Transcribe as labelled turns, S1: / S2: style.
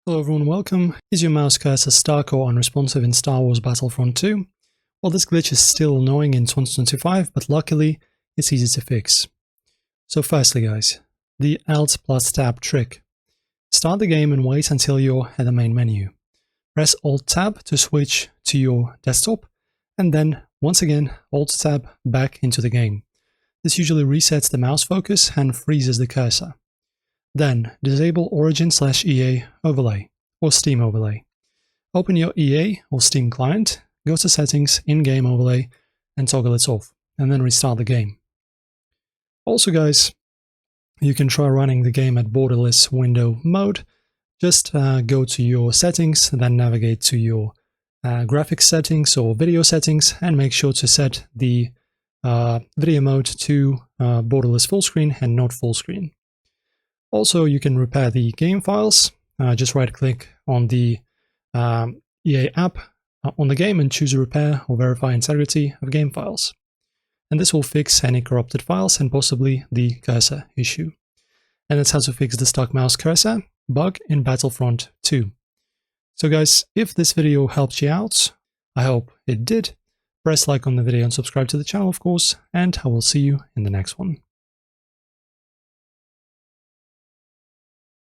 S1: Hello everyone, welcome. Is your mouse cursor stuck or unresponsive in Star Wars Battlefront 2? Well, this glitch is still annoying in 2025, but luckily it's easy to fix. So firstly guys, the Alt plus Tab trick. Start the game and wait until you're at the main menu. Press Alt Tab to switch to your desktop, and then once again Alt Tab back into the game. This usually resets the mouse focus and freezes the cursor. Then, disable Origin/EA overlay, or Steam overlay. Open your EA or Steam client, go to Settings, In-Game Overlay, and toggle it off, and then restart the game. Also guys, you can try running the game at borderless window mode. Just go to your settings, then navigate to your graphics settings or video settings, and make sure to set the video mode to borderless full screen and not full screen. Also, you can repair the game files. Just right-click on the EA app on the game and choose Repair or Verify Integrity of Game Files. And this will fix any corrupted files and possibly the cursor issue. And that's how to fix the stuck mouse cursor bug in Battlefront 2. So guys, if this video helped you out, I hope it did. Press like on the video and subscribe to the channel, of course, and I will see you in the next one.